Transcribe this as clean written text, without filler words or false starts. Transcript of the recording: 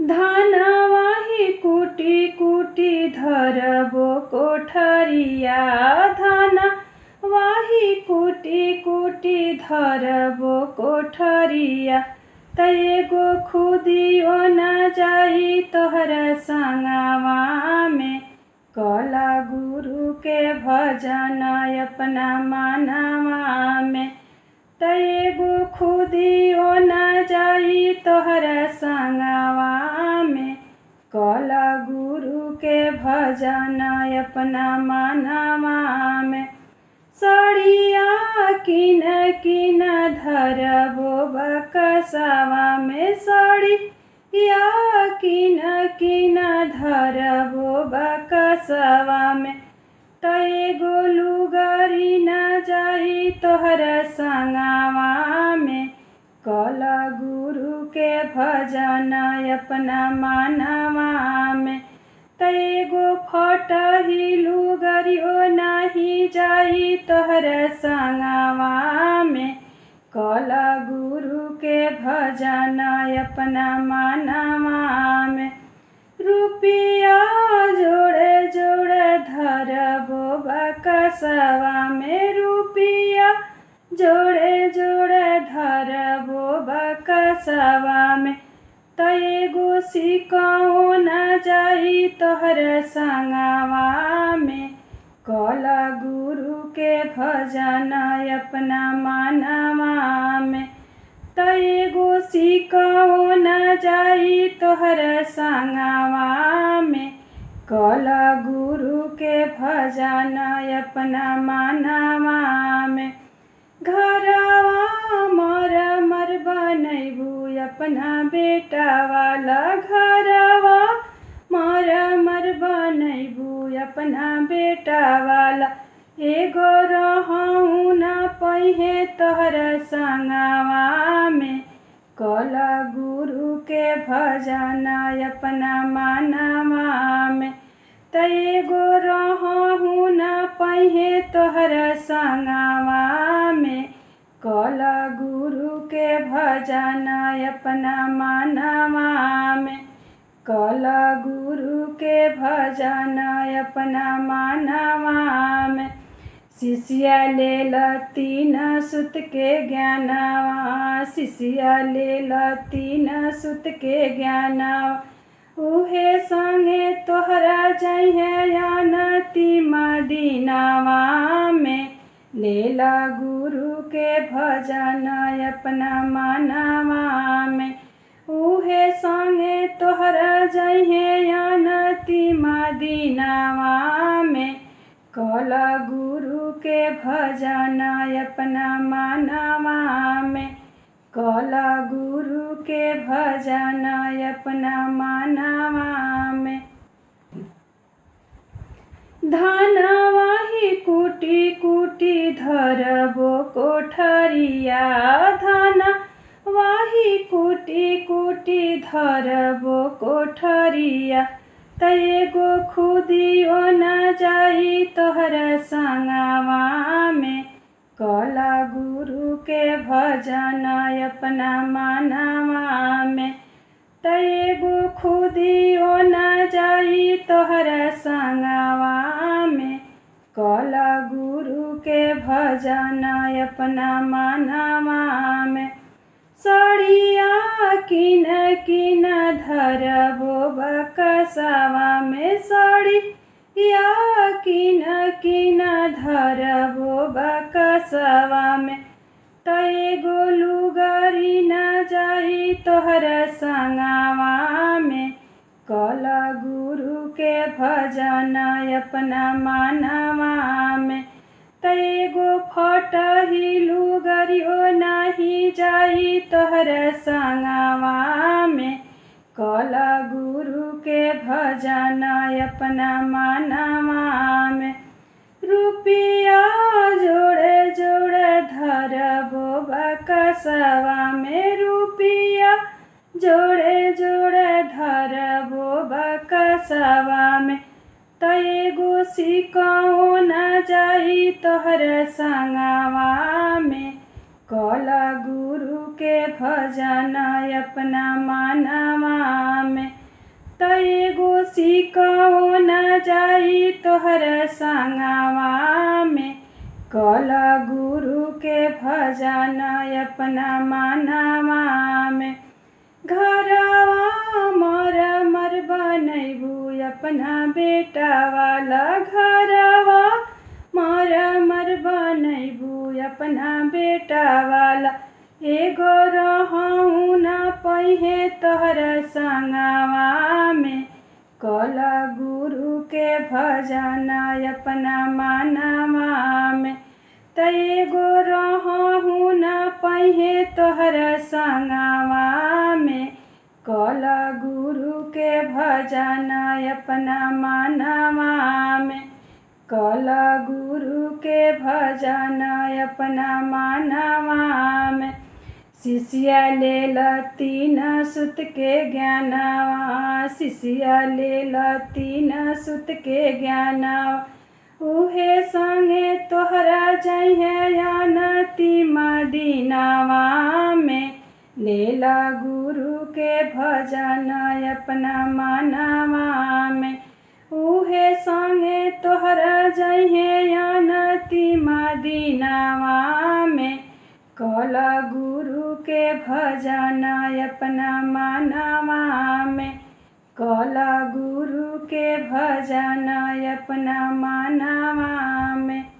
धानवाही कुटी कुटी धरबो कोठरिया। धानवाही कुटी कुटी धरबो कोठरिया। तैगो खुदियो न जाई तोहरा संगवा में। कला गुरु के भजन अपना मनवा में। तैगो खुदियो न जाई तोहरा संगवा में। कला गुरु के भजन अपना मनवा में। सड़िया किन किन धरबो बकसवा में। सड़िया किन किन धरबो बकसवा में। तैगो लुगरी न जाई तोहरा संगवा में। कला गुरु के भजन अपना मनवा में। तैगो फटही लुगरियो नाही जाई तोहरा संगवा में। कला गुरु के भजन अपना मनवा में। रुपया जोड़े जोड़े धरबो बकसवा में। रुपया जोड़े जोड़े धरबो बकसवा में। तैगो सिकाओ न जाई तोहरा संगवा में। कला गुरु के भजन अपना मनवा में। तैगो सिकाओ न जाई तोहरा संगवा में। कला गुरु के भजन अपना मनवा में। घरवा मर बनैबू अपना बेटा वाला। घरवा मर बनैबू अपना बेटा वाला। एगो रहूँ न पहिए तोहरा संगवा में। कला गुरु के भजन अपना मनवा में। तैगो रहूँ न पहिए तोहरा संगवा में। कला गुरु के भजन अपना मनवा में। कला गुरु के भजन अपना मनवा में। शिष्या लेल तीन सुत के ज्ञानवा। शिष्या लेल तीन सुत के ज्ञानवा। उहे संगे तोहरा जइहे अंतिम दिनवा में। लेला गुरु के भजन अपना मनवा में। उहे संगे तोहरा जइहे अंतिम दिनवा में। कला गुरु के भजन अपना मनवा में। कला गुरु के भजन अपना मनवा में। धानवाही कुटी कुटी धरबो कोठरिया। धानवाही कुटी कुटी धरबो कोठरिया। तैगो खुदियो न जाई तोहरा संगवा में। कला गुरु के भजन अपना मनवा में। तैगो खुदियो न जाई तोहरा संगवा में। कला गुरु के भजन अपना मनवा में। सड़िया किन किन धरबो बकसवा में। सड़िया किन किन धरबो बकसवा में। तैगो लुगरी न जाई तोहरा संगवा में। कला गुरु के भजन अपना मनवा में। तैगो फटही लुगरियो नाही जाई तोहरा संगवा में। कला गुरु के भजन अपना मनवा में। रुपया जोड़े जोड़े धरबो बकसवा में। रुपया जोड़े जोड़े धरबो बकसवा में। तैगो सिकाओ न जाई तोहरा संगवा में। कला गुरु के भजन अपना मनवा में। जाई तोहर संगवा में। कल गुरु के भजन अपना मनवा में। घरवा मर बनैबू अपना बेटा वाला। घरवा मर बनैबू अपना बेटा वाला। एगो रहूँ न पहिए तोहर संगवा में। कल गुरु के भजन अपना मनवा में। त एगो रहूँ न पहिए तोहर संगवा में। कल गुरु के भजन अपना मनवा में। कल गुरु के भजन अपना मनवा में। शिष्या लेल तीन सुत के ज्ञानवा। शिष्या लेल तीन सुत के ज्ञानवा। उहे संगे तोहरा जइहे अंतिम दिनवा में। लेला गुरु के भजन अपना मनवा में। उहे संगे तोहरा जइहे अंतिम दिनवा में। कल गुरु के भजन अपना मनवा में। कल गुरु के भजन अपना मनवा में।